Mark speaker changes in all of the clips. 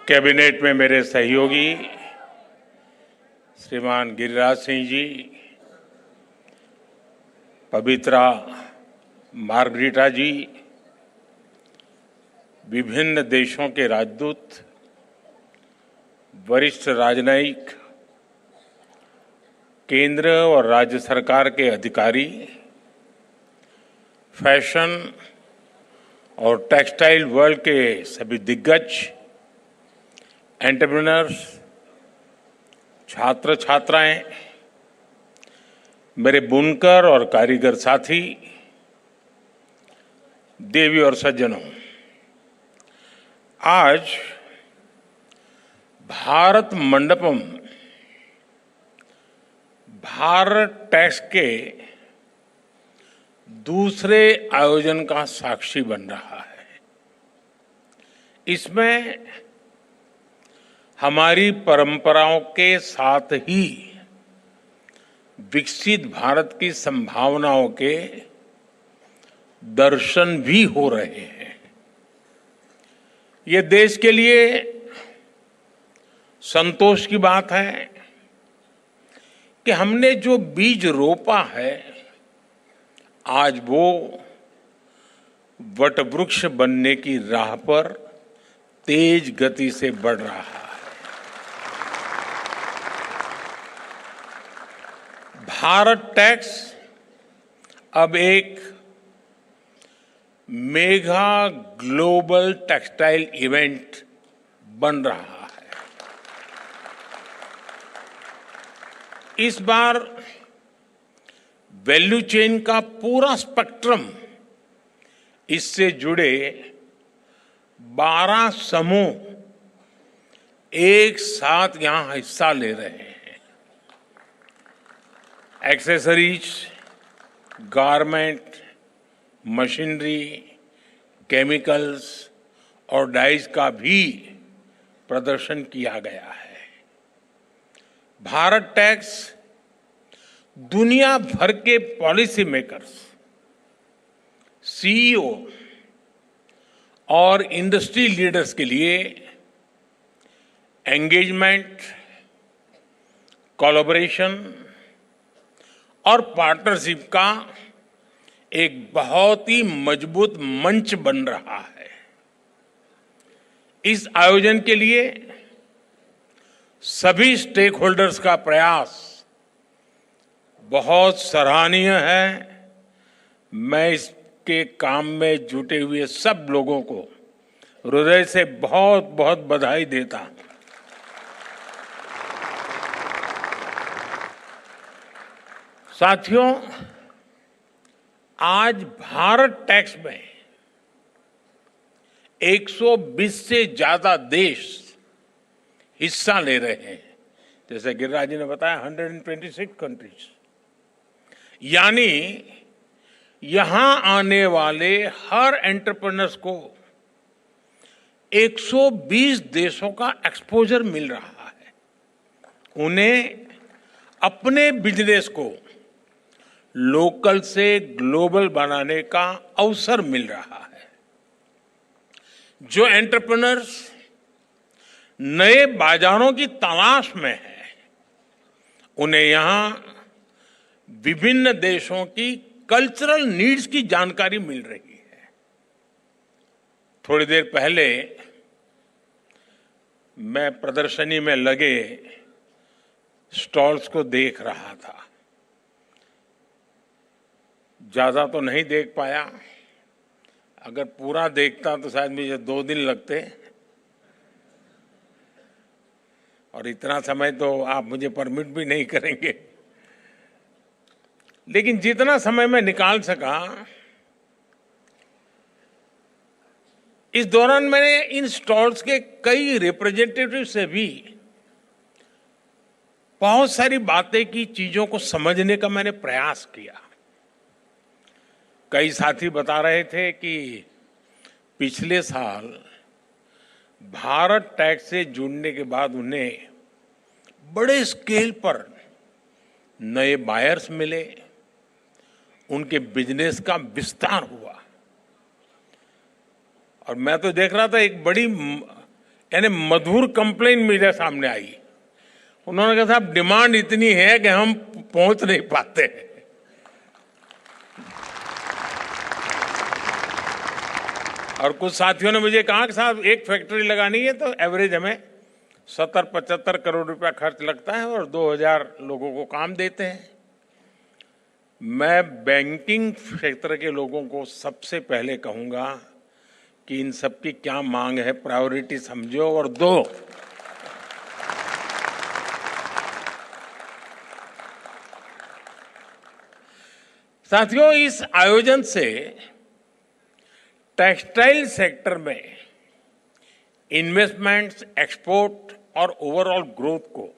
Speaker 1: Cabinet में मेरे सहयोगी श्रीमान गिरिराज सिंह जी, पवित्रा मार्गरीटा जी, विभिन्न देशों के राजदूत, वरिष्ठ राजनयिक, केंद्र और राज्य सरकार के अधिकारी, फैशन और टेक्सटाइल वर्ल्ड के सभी दिग्गज, एंटरप्रेन्योर्स, छात्र छात्राएं, मेरे बुनकर और कारीगर साथी, देवी और सज्जनों, आज भारत मंडपम भारत टैक्स के दूसरे आयोजन का साक्षी बन रहा है। इसमें हमारी परंपराओं के साथ ही विकसित भारत की संभावनाओं के दर्शन भी हो रहे हैं। ये देश के लिए संतोष की बात है कि हमने जो बीज रोपा है, आज वो वटवृक्ष बनने की राह पर तेज गति से बढ़ रहा है। भारत टैक्स अब एक मेगा ग्लोबल टेक्सटाइल इवेंट बन रहा है। इस बार वैल्यू चेन का पूरा स्पेक्ट्रम, इससे जुड़े 12 समूह एक साथ यहां हिस्सा ले रहे हैं। एक्सेसरीज, गारमेंट, मशीनरी, केमिकल्स और डाइज का भी प्रदर्शन किया गया है। भारत टैक्स दुनिया भर के पॉलिसी मेकर्स, सीईओ और इंडस्ट्री लीडर्स के लिए एंगेजमेंट, कोलैबोरेशन और पार्टनरशिप का एक बहुत ही मजबूत मंच बन रहा है। इस आयोजन के लिए सभी स्टेक होल्डर्स का प्रयास बहुत सराहनीय है। मैं इसके काम में जुटे हुए सब लोगों को हृदय से बहुत बहुत बधाई देता हूं। साथियों, आज भारत टैक्स में 120 से ज्यादा देश हिस्सा ले रहे हैं। जैसे गिरिराज जी ने बताया, 126 कंट्रीज, यानी यहां आने वाले हर एंटरप्रेन्योर्स को 120 देशों का एक्सपोजर मिल रहा है। उन्हें अपने बिजनेस को लोकल से ग्लोबल बनाने का अवसर मिल रहा है। जो एंटरप्रेन्योर्स नए बाजारों की तलाश में हैं, उन्हें यहां विभिन्न देशों की कल्चरल नीड्स की जानकारी मिल रही है। थोड़ी देर पहले मैं प्रदर्शनी में लगे स्टॉल्स को देख रहा था। ज्यादा तो नहीं देख पाया। अगर पूरा देखता तो शायद मुझे 2 दिन लगते, और इतना समय तो आप मुझे परमिट भी नहीं करेंगे। लेकिन जितना समय मैं निकाल सका, इस दौरान मैंने इन स्टॉल्स के कई रिप्रेजेंटेटिव से भी बहुत सारी बातें की, चीजों को समझने का मैंने प्रयास किया। कई साथी बता रहे थे कि पिछले साल भारत टैक्स से जुड़ने के बाद उन्हें बड़े स्केल पर नए बायर्स मिले, उनके बिजनेस का विस्तार हुआ। और मैं तो देख रहा था यानी मधुर कंप्लेन मेरे सामने आई। उन्होंने कहा साहब डिमांड इतनी है कि हम पहुंच नहीं पाते। और कुछ साथियों ने मुझे कहा कि साहब एक फैक्ट्री लगानी है तो एवरेज हमें 70-75 करोड़ रुपया खर्च लगता है और 2000 लोगों को काम देते हैं। मैं बैंकिंग क्षेत्र के लोगों को सबसे पहले कहूंगा कि इन सब की क्या मांग है, प्रायोरिटी समझो और दो। साथियों, इस आयोजन से टेक्सटाइल सेक्टर में इन्वेस्टमेंट्स, एक्सपोर्ट और ओवरऑल ग्रोथ को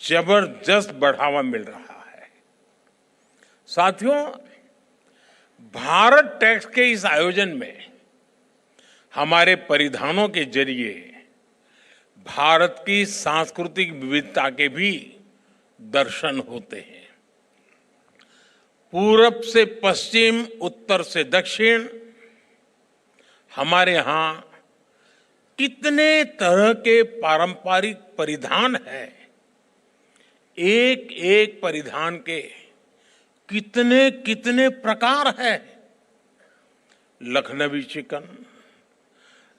Speaker 1: जबरदस्त बढ़ावा मिल रहा है। साथियों, भारत टैक्स के इस आयोजन में हमारे परिधानों के जरिए भारत की सांस्कृतिक विविधता के भी दर्शन होते हैं। पूरब से पश्चिम, उत्तर से दक्षिण, हमारे यहां कितने तरह के पारंपरिक परिधान हैं। एक एक परिधान के कितने कितने प्रकार हैं। लखनवी चिकन,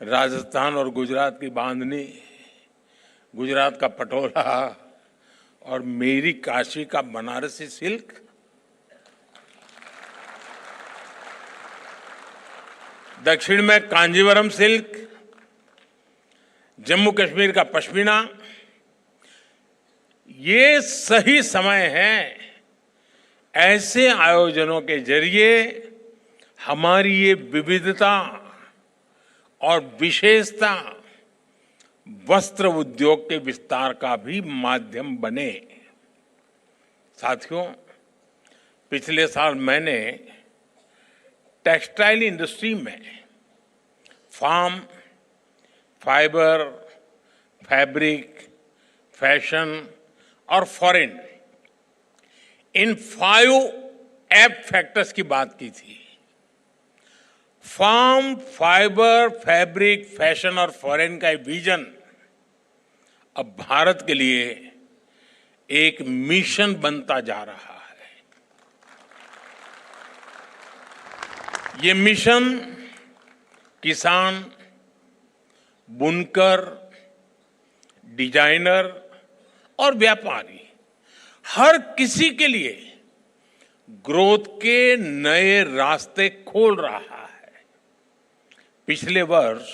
Speaker 1: राजस्थान और गुजरात की बांधनी, गुजरात का पटोला और मेरी काशी का बनारसी सिल्क, दक्षिण में कांजीवरम सिल्क, जम्मू कश्मीर का पश्मीना। ये सही समय है ऐसे आयोजनों के जरिए हमारी ये विविधता और विशेषता वस्त्र उद्योग के विस्तार का भी माध्यम बने। साथियों, पिछले साल मैंने टेक्सटाइल इंडस्ट्री में फार्म, फाइबर, फैब्रिक, फैशन और फॉरेन, इन 5 एप फैक्टर्स की बात की थी। फार्म, फाइबर, फैब्रिक, फैशन और फॉरेन का विजन अब भारत के लिए एक मिशन बनता जा रहा है। ये मिशन किसान, बुनकर, डिजाइनर और व्यापारी, हर किसी के लिए ग्रोथ के नए रास्ते खोल रहा है। पिछले वर्ष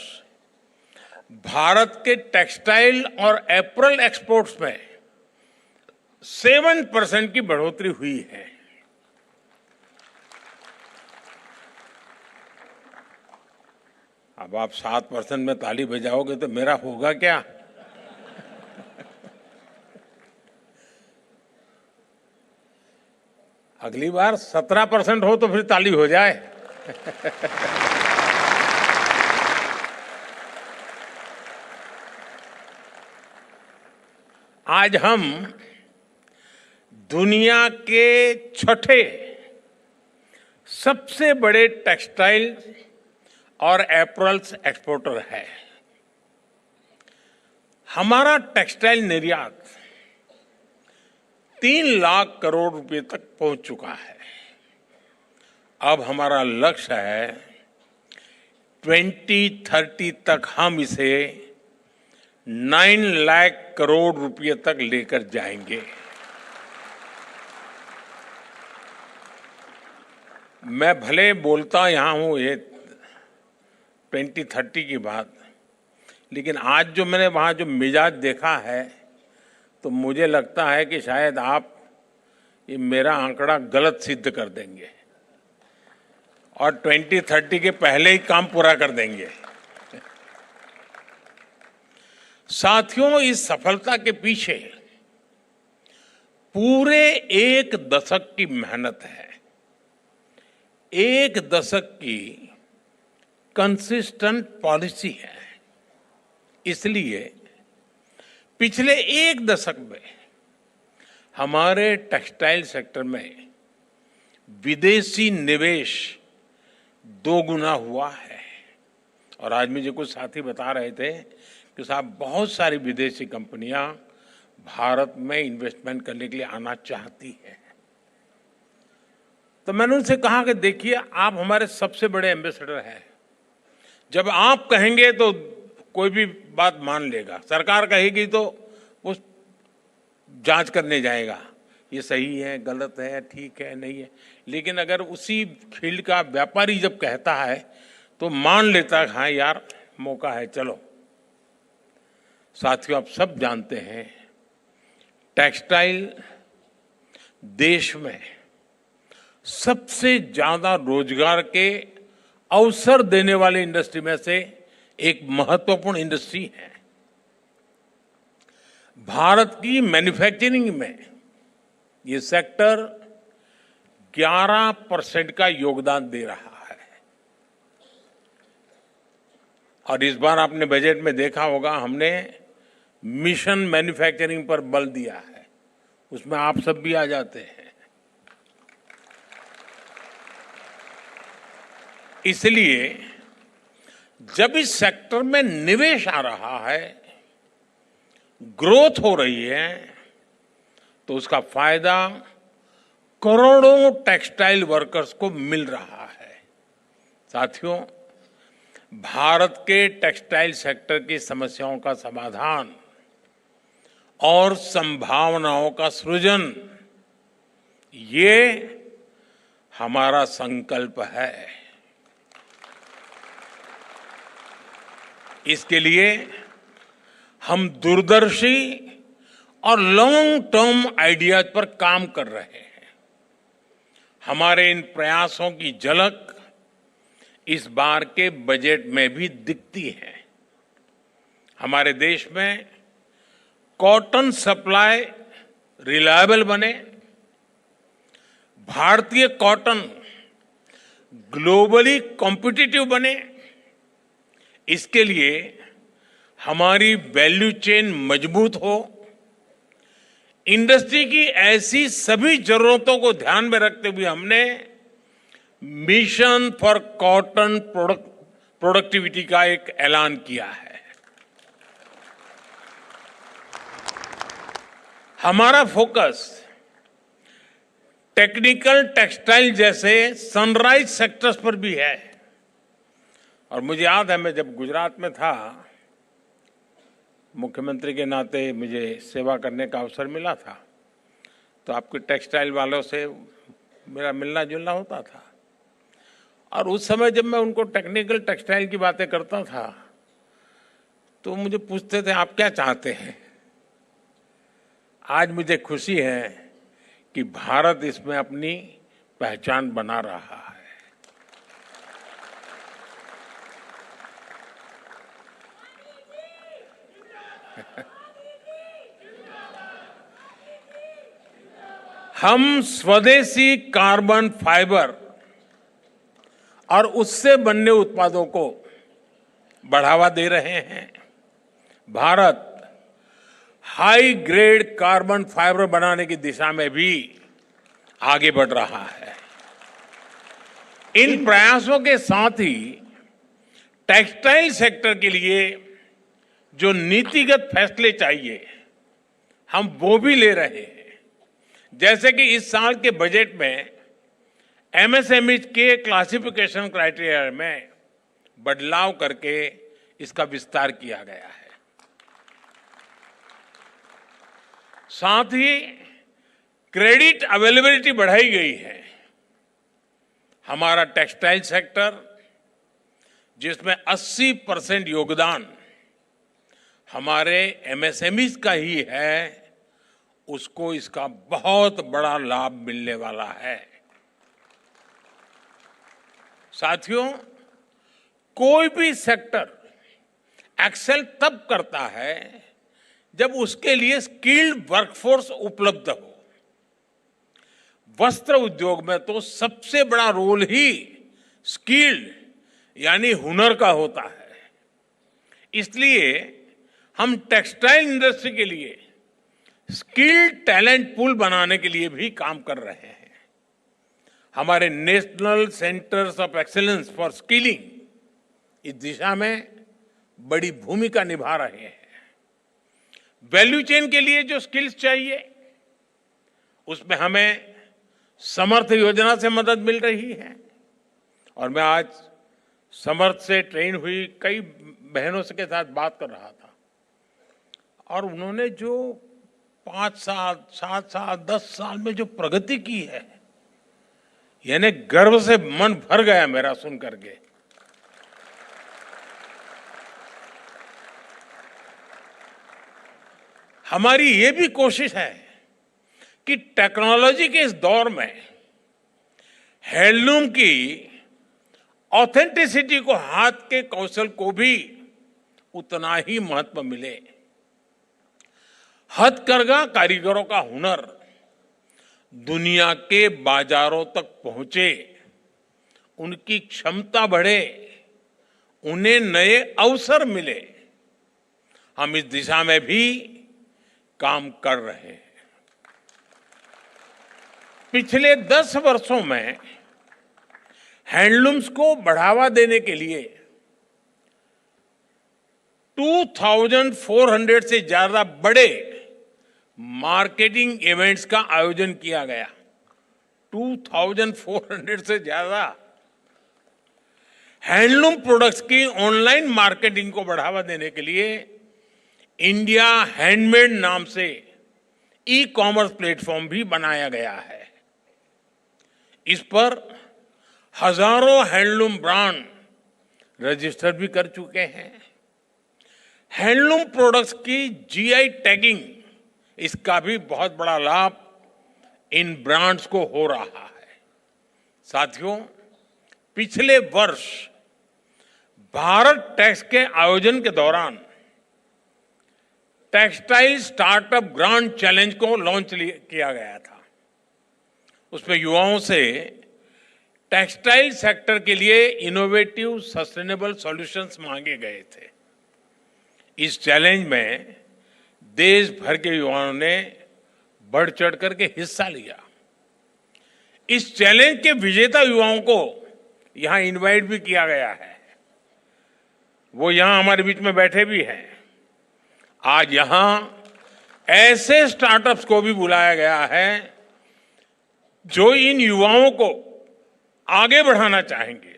Speaker 1: भारत के टेक्सटाइल और एपरल एक्सपोर्ट्स में 7% की बढ़ोतरी हुई है। अब आप 7% में ताली बजाओगे तो मेरा होगा क्या? अगली बार 17% हो तो फिर ताली हो जाए। आज हम दुनिया के छठे सबसे बड़े टेक्सटाइल और एपरल्स एक्सपोर्टर है। हमारा टेक्सटाइल निर्यात 3 लाख करोड़ रुपए तक पहुंच चुका है। अब हमारा लक्ष्य है 2030 तक हम इसे 9 लाख करोड़ रुपए तक लेकर जाएंगे। मैं भले बोलता यहां हूं ये 2030 की बात, लेकिन आज जो मैंने वहां जो मिजाज देखा है तो मुझे लगता है कि शायद आप ये मेरा आंकड़ा गलत सिद्ध कर देंगे और 2030 के पहले ही काम पूरा कर देंगे। साथियों, इस सफलता के पीछे पूरे 1 दशक की मेहनत है। 1 दशक की कंसिस्टेंट पॉलिसी है। इसलिए पिछले 1 दशक में हमारे टेक्सटाइल सेक्टर में विदेशी निवेश 2 गुना हुआ है। और आज मुझे कुछ साथी बता रहे थे कि साहब बहुत सारी विदेशी कंपनियां भारत में इन्वेस्टमेंट करने के लिए आना चाहती हैं। तो मैंने उनसे कहा कि देखिए, आप हमारे सबसे बड़े एम्बेसडर हैं। जब आप कहेंगे तो कोई भी बात मान लेगा, सरकार कहेगी तो वो जांच करने जाएगा, ये सही है, गलत है, ठीक है, नहीं है। लेकिन अगर उसी फील्ड का व्यापारी जब कहता है तो मान लेता है, हाँ यार मौका है, चलो। साथियों, आप सब जानते हैं टेक्सटाइल देश में सबसे ज्यादा रोजगार के अवसर देने वाली इंडस्ट्री में से एक महत्वपूर्ण इंडस्ट्री है। भारत की मैन्युफैक्चरिंग में ये सेक्टर 11% का योगदान दे रहा है। और इस बार आपने बजट में देखा होगा, हमने मिशन मैन्युफैक्चरिंग पर बल दिया है। उसमें आप सब भी आ जाते हैं। इसलिए जब इस सेक्टर में निवेश आ रहा है, ग्रोथ हो रही है, तो उसका फायदा करोड़ों टेक्सटाइल वर्कर्स को मिल रहा है। साथियों, भारत के टेक्सटाइल सेक्टर की समस्याओं का समाधान और संभावनाओं का सृजन, ये हमारा संकल्प है। इसके लिए हम दूरदर्शी और लॉन्ग टर्म आइडियाज पर काम कर रहे हैं। हमारे इन प्रयासों की झलक इस बार के बजट में भी दिखती है। हमारे देश में कॉटन सप्लाई रिलायबल बने, भारतीय कॉटन ग्लोबली कॉम्पिटिटिव बने, इसके लिए हमारी वैल्यू चेन मजबूत हो। इंडस्ट्री की ऐसी सभी जरूरतों को ध्यान में रखते हुए हमने मिशन फॉर कॉटन प्रोडक्टिविटी का एक ऐलान किया है। हमारा फोकस टेक्निकल टेक्सटाइल जैसे सनराइज सेक्टर्स पर भी है। और मुझे याद है, मैं जब गुजरात में था, मुख्यमंत्री के नाते मुझे सेवा करने का अवसर मिला था, तो आपके टेक्सटाइल वालों से मेरा मिलना जुलना होता था। और उस समय जब मैं उनको टेक्निकल टेक्सटाइल की बातें करता था, तो मुझे पूछते थे आप क्या चाहते हैं। आज मुझे खुशी है कि भारत इसमें अपनी पहचान बना रहा है। हम स्वदेशी कार्बन फाइबर और उससे बनने उत्पादों को बढ़ावा दे रहे हैं। Bharat high grade carbon fibre बनाने की दिशा में भी आगे बढ़ रहा है। इन प्रयासों के साथ ही टेक्सटाइल सेक्टर के लिए जो नीतिगत फैसले चाहिए, हम वो भी ले रहे हैं। जैसे कि इस साल के बजट में एमएसएमई के क्लासिफिकेशन क्राइटेरिया में बदलाव करके इसका विस्तार किया गया है। साथ ही क्रेडिट अवेलेबिलिटी बढ़ाई गई है। हमारा टेक्सटाइल सेक्टर, जिसमें 80% योगदान हमारे एमएसएमईज का ही है, उसको इसका बहुत बड़ा लाभ मिलने वाला है। साथियों, कोई भी सेक्टर एक्सेल तब करता है जब उसके लिए स्किल्ड वर्कफोर्स उपलब्ध हो। वस्त्र उद्योग में तो सबसे बड़ा रोल ही स्किल्ड यानी हुनर का होता है। इसलिए हम टेक्सटाइल इंडस्ट्री के लिए स्किल्ड टैलेंट पूल बनाने के लिए भी काम कर रहे हैं। हमारे national centres of excellence for skilling इस दिशा में बड़ी भूमिका निभा रहे हैं। वैल्यू चेन के लिए जो स्किल्स चाहिए, उसमें हमें समर्थ योजना से मदद मिल रही है। और मैं आज समर्थ से ट्रेन हुई कई बहनों से के साथ बात कर रहा था, और उन्होंने जो 5 साल, 7 साल, 10 साल में जो प्रगति की है, यानी गर्व से मन भर गया मेरा सुन करके। हमारी ये भी कोशिश है कि टेक्नोलॉजी के इस दौर में हैंडलूम की ऑथेंटिसिटी को, हाथ के कौशल को भी उतना ही महत्व मिले। हथकरघा कारीगरों का हुनर दुनिया के बाजारों तक पहुंचे, उनकी क्षमता बढ़े, उन्हें नए अवसर मिले। हम इस दिशा में भी काम कर रहे हैं। पिछले 10 वर्षों में हैंडलूम्स को बढ़ावा देने के लिए 2400 से ज्यादा बड़े मार्केटिंग इवेंट्स का आयोजन किया गया। 2400 से ज्यादा हैंडलूम प्रोडक्ट्स की ऑनलाइन मार्केटिंग को बढ़ावा देने के लिए इंडिया हैंडमेड नाम से ई-कॉमर्स प्लेटफॉर्म भी बनाया गया है। इस पर हजारों हैंडलूम ब्रांड रजिस्टर भी कर चुके हैं। हैंडलूम प्रोडक्ट्स की जीआई टैगिंग, इसका भी बहुत बड़ा लाभ इन ब्रांड्स को हो रहा है। साथियों, पिछले वर्ष भारत टैक्स के आयोजन के दौरान टेक्सटाइल स्टार्टअप ग्रांड चैलेंज को लॉन्च किया गया था। उसमें युवाओं से टेक्सटाइल सेक्टर के लिए इनोवेटिव सस्टेनेबल सॉल्यूशंस मांगे गए थे। इस चैलेंज में देश भर के युवाओं ने बढ़ चढ़ करके हिस्सा लिया। इस चैलेंज के विजेता युवाओं को यहां इनवाइट भी किया गया है। वो यहां हमारे बीच में बैठे भी हैं। आज यहां ऐसे स्टार्टअप्स को भी बुलाया गया है जो इन युवाओं को आगे बढ़ाना चाहेंगे।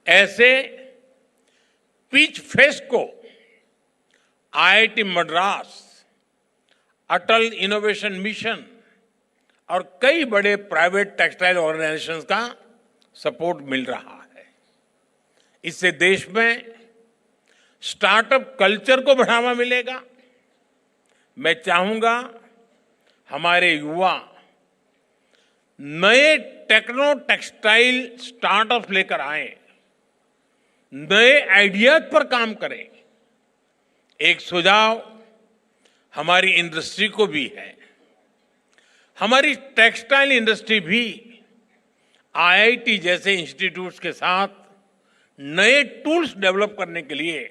Speaker 1: ऐसे पिच फेस्ट को आईआईटी मद्रास, अटल इनोवेशन मिशन और कई बड़े प्राइवेट टेक्सटाइल ऑर्गेनाइजेशंस का सपोर्ट मिल रहा है। इससे देश में स्टार्टअप कल्चर को बढ़ावा मिलेगा। मैं चाहूंगा हमारे युवा नए टेक्नो टेक्सटाइल स्टार्टअप लेकर आए, नए आइडियाज पर काम करें। एक सुझाव हमारी इंडस्ट्री को भी है। हमारी टेक्सटाइल इंडस्ट्री भी आईआईटी जैसे इंस्टीट्यूट्स के साथ नए टूल्स डेवलप करने के लिए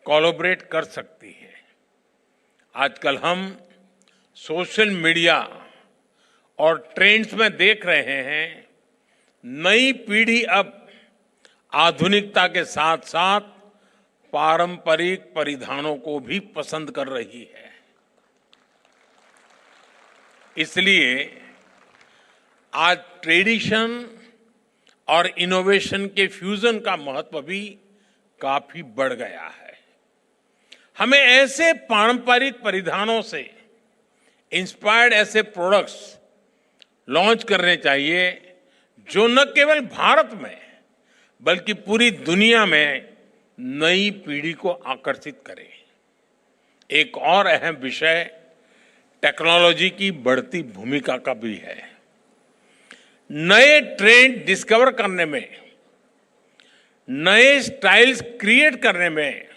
Speaker 1: कोलैबोरेट कर सकती है। आजकल हम सोशल मीडिया और ट्रेंड्स में देख रहे हैं, नई पीढ़ी अब आधुनिकता के साथ साथ पारंपरिक परिधानों को भी पसंद कर रही है। इसलिए आज ट्रेडिशन और इनोवेशन के फ्यूजन का महत्व भी काफी बढ़ गया है। हमें ऐसे पारंपरिक परिधानों से इंस्पायर्ड ऐसे प्रोडक्ट्स लॉन्च करने चाहिए जो न केवल भारत में बल्कि पूरी दुनिया में नई पीढ़ी को आकर्षित करें। एक और अहम विषय टेक्नोलॉजी की बढ़ती भूमिका का भी है। नए ट्रेंड डिस्कवर करने में, नए स्टाइल्स क्रिएट करने में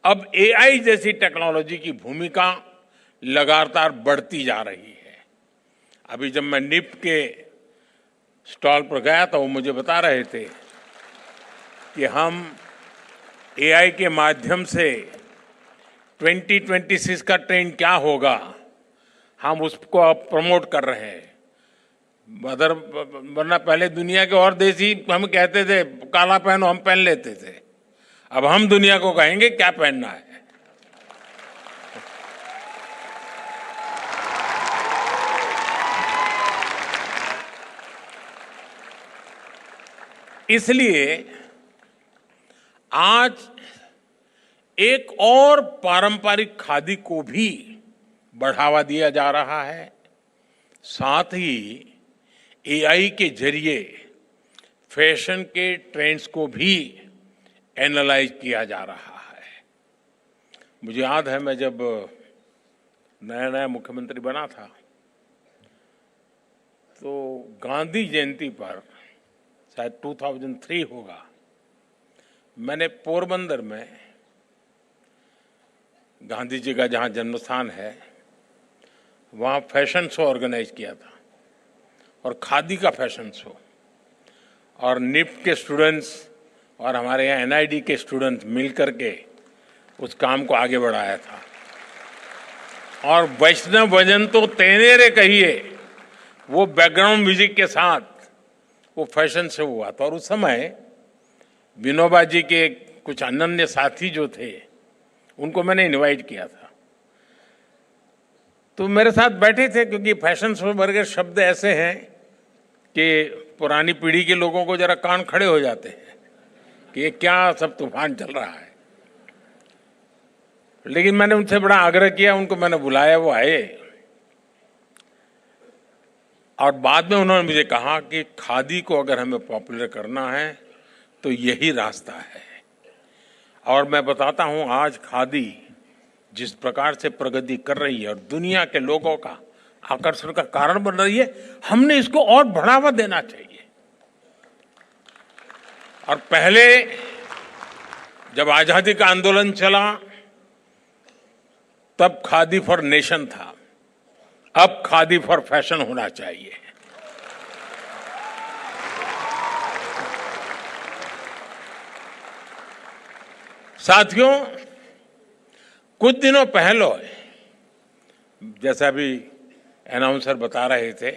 Speaker 1: अब एआई जैसी टेक्नोलॉजी की भूमिका लगातार बढ़ती जा रही है। अभी जब मैं निफ्ट के स्टॉल पर गया था, वो मुझे बता रहे थे कि हम एआई के माध्यम से 2026 का ट्रेंड क्या होगा, हम उसको अब प्रमोट कर रहे हैं। वरना पहले दुनिया के और देश ही हम कहते थे काला पहनो, हम पहन लेते थे। अब हम दुनिया को कहेंगे क्या पहनना है। इसलिए आज एक और पारंपरिक खादी को भी बढ़ावा दिया जा रहा है, साथ ही एआई के जरिए फैशन के ट्रेंड्स को भी एनालाइज किया जा रहा है। मुझे याद है, मैं जब नया नया मुख्यमंत्री बना था तो गांधी जयंती पर, शायद 2003 होगा, मैंने पोरबंदर में, गांधी जी का जहां जन्म स्थान है, वहां फैशन शो ऑर्गेनाइज किया था, और खादी का फैशन शो, और निफ्ट के स्टूडेंट्स और हमारे यहाँ एनआईडी के स्टूडेंट्स मिलकर के उस काम को आगे बढ़ाया था। और वैष्णव भजन तो तेनेरे कहिए, वो बैकग्राउंड म्यूजिक के साथ वो फैशन शो हुआ था। और उस समय विनोबा जी के कुछ अनन्य साथी जो थे, उनको मैंने इनवाइट किया था, तो मेरे साथ बैठे थे, क्योंकि फैशन शो भर के शब्द ऐसे हैं कि पुरानी पीढ़ी के लोगों को जरा कान खड़े हो जाते हैं कि ये क्या सब तूफान चल रहा है। लेकिन मैंने उनसे बड़ा आग्रह किया, उनको मैंने बुलाया, वो आए, और बाद में उन्होंने मुझे कहा कि खादी को अगर हमें पॉपुलर करना है तो यही रास्ता है। और मैं बताता हूं, आज खादी जिस प्रकार से प्रगति कर रही है और दुनिया के लोगों का आकर्षण का कारण बन रही है, हमने इसको और बढ़ावा देना चाहिए। और पहले जब आजादी का आंदोलन चला तब खादी फॉर नेशन था, अब खादी फॉर फैशन होना चाहिए। साथियों, कुछ दिनों पहले, जैसा अभी अनाउंसर बता रहे थे,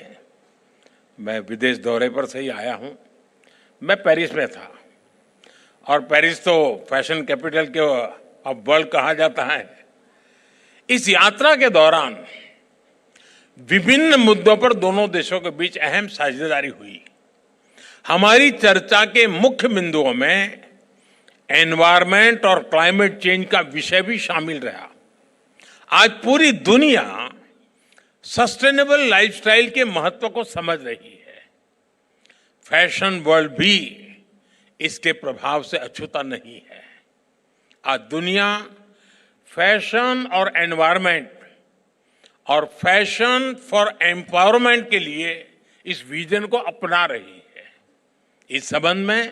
Speaker 1: मैं विदेश दौरे पर से ही आया हूं। मैं पेरिस में था, और पेरिस तो फैशन कैपिटल के ऑफ वर्ल्ड कहा जाता है। इस यात्रा के दौरान विभिन्न मुद्दों पर दोनों देशों के बीच अहम साझेदारी हुई। हमारी चर्चा के मुख्य बिंदुओं में एनवायरमेंट और क्लाइमेट चेंज का विषय भी शामिल रहा। आज पूरी दुनिया सस्टेनेबल लाइफस्टाइल के महत्व को समझ रही है। फैशन वर्ल्ड भी इसके प्रभाव से अछूता नहीं है। आज दुनिया फैशन और एनवायरमेंट और फैशन फॉर एम्पावरमेंट के लिए इस विजन को अपना रही है। इस संबंध में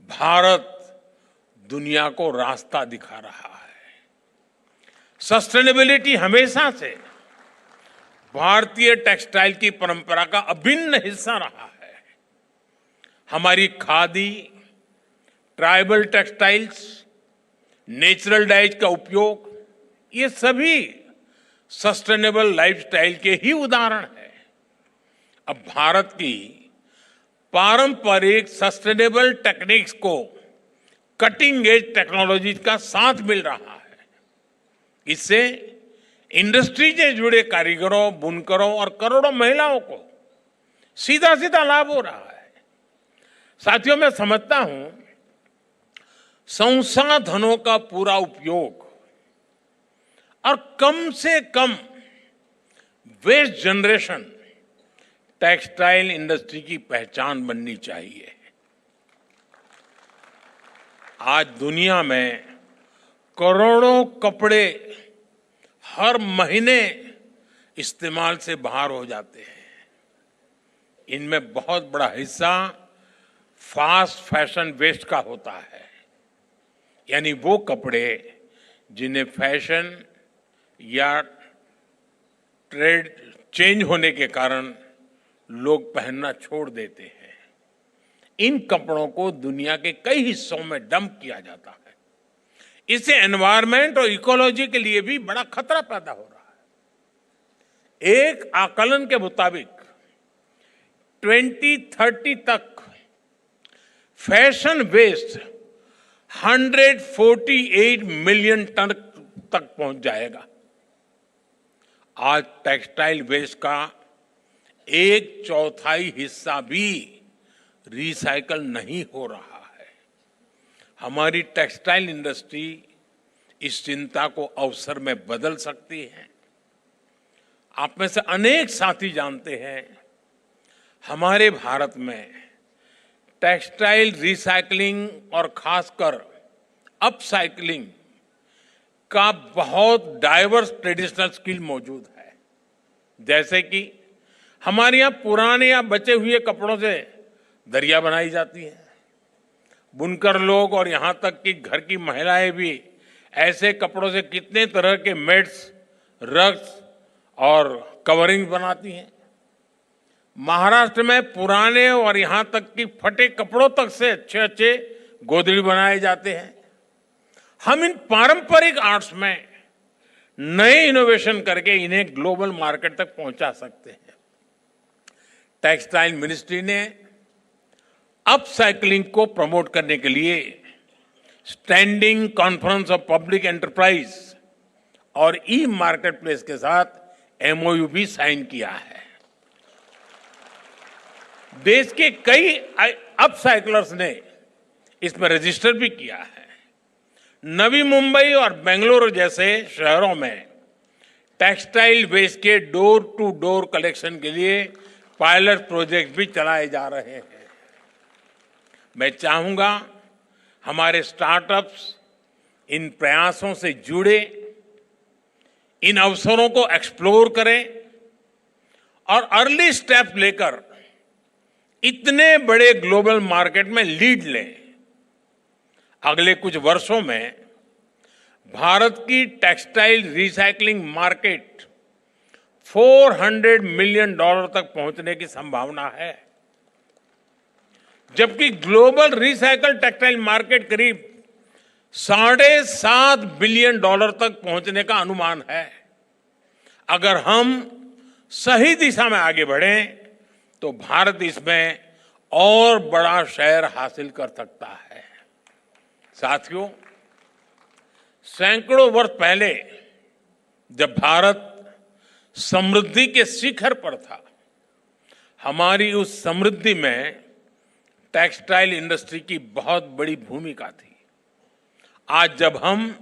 Speaker 1: भारत दुनिया को रास्ता दिखा रहा है। सस्टेनेबिलिटी हमेशा से भारतीय टेक्सटाइल की परंपरा का अभिन्न हिस्सा रहा है। हमारी khadi, tribal textiles, natural dyes का उपयोग, ये सभी सस्टेनेबल लाइफस्टाइल के ही उदाहरण है। अब भारत की पारंपरिक सस्टेनेबल टेक्निक्स को कटिंग एज टेक्नोलॉजी का साथ मिल रहा है। इससे इंडस्ट्री से जुड़े कारीगरों, बुनकरों और करोड़ों महिलाओं को सीधा सीधा लाभ हो रहा है। साथियों, मैं समझता हूं संसाधनों का पूरा उपयोग और कम से कम वेस्ट जनरेशन टेक्सटाइल इंडस्ट्री की पहचान बननी चाहिए। आज दुनिया में करोड़ों कपड़े हर महीने इस्तेमाल से बाहर हो जाते हैं। इनमें बहुत बड़ा हिस्सा फास्ट फैशन वेस्ट का होता है, यानी वो कपड़े जिन्हें फैशन या ट्रेड चेंज होने के कारण लोग पहनना छोड़ देते हैं। इन कपड़ों को दुनिया के कई हिस्सों में डंप किया जाता है। इससे एनवायरनमेंट और इकोलॉजी के लिए भी बड़ा खतरा पैदा हो रहा है। एक आकलन के मुताबिक 2030 तक फैशन वेस्ट 148 मिलियन टन तक पहुंच जाएगा। आज टेक्सटाइल वेस्ट का 1/4 हिस्सा भी रिसाइकल नहीं हो रहा है। हमारी टेक्सटाइल इंडस्ट्री इस चिंता को अवसर में बदल सकती है। आप में से अनेक साथी जानते हैं, हमारे भारत में टेक्सटाइल रिसाइकलिंग और खासकर अपसाइकलिंग का बहुत डाइवर्स ट्रेडिशनल स्किल मौजूद है। जैसे कि हमारे यहाँ पुराने या बचे हुए कपड़ों से दरिया बनाई जाती है। बुनकर लोग और यहाँ तक कि घर की महिलाएं भी ऐसे कपड़ों से कितने तरह के मैट्स, रग्स और कवरिंग बनाती हैं। महाराष्ट्र में पुराने और यहाँ तक कि फटे कपड़ों तक से अच्छे अच्छे गोदड़ी बनाए जाते हैं। हम इन पारंपरिक आर्ट्स में नए इनोवेशन करके इन्हें ग्लोबल मार्केट तक पहुंचा सकते हैं। टेक्सटाइल मिनिस्ट्री ने अपसाइक्लिंग को प्रमोट करने के लिए standing conference of public enterprise और ई मार्केट प्लेस के साथ एमओयू भी साइन किया है। देश के कई अपसाइक्लर्स ने इसमें रजिस्टर भी किया है। नवी मुंबई और बेंगलुरु जैसे शहरों में टेक्सटाइल वेस्ट के डोर टू डोर कलेक्शन के लिए पायलट प्रोजेक्ट भी चलाए जा रहे हैं। मैं चाहूंगा हमारे स्टार्टअप्स इन प्रयासों से जुड़े, इन अवसरों को एक्सप्लोर करें और अर्ली स्टेप लेकर इतने बड़े ग्लोबल मार्केट में लीड लें। अगले कुछ वर्षों में भारत की टेक्सटाइल रिसाइकलिंग मार्केट $400 मिलियन तक पहुंचने की संभावना है, जबकि ग्लोबल रिसाइकल टेक्सटाइल मार्केट करीब $7.5 बिलियन तक पहुंचने का अनुमान है। अगर हम सही दिशा में आगे बढ़ें तो भारत इसमें और बड़ा शेयर हासिल कर सकता है। साथियों, सैकड़ों वर्ष पहले जब भारत समृद्धि के शिखर पर था, हमारी उस समृद्धि में टेक्सटाइल इंडस्ट्री की बहुत बड़ी भूमिका थी। आज जब हम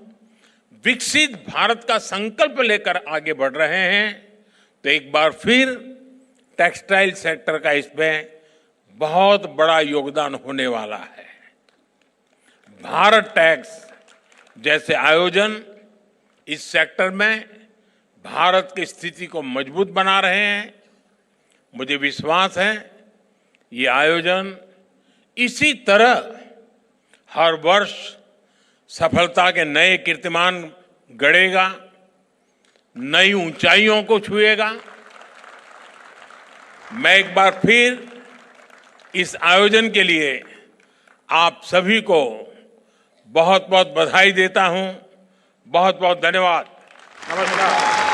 Speaker 1: विकसित भारत का संकल्प लेकर आगे बढ़ रहे हैं तो एक बार फिर टेक्सटाइल सेक्टर का इसमें बहुत बड़ा योगदान होने वाला है। भारत टैक्स जैसे आयोजन इस सेक्टर में भारत की स्थिति को मजबूत बना रहे हैं। मुझे विश्वास है ये आयोजन इसी तरह हर वर्ष सफलता के नए कीर्तिमान गढ़ेगा, नई ऊंचाइयों को छुएगा। मैं एक बार फिर इस आयोजन के लिए आप सभी को बहुत बहुत बधाई देता हूं। बहुत बहुत धन्यवाद। नमस्कार।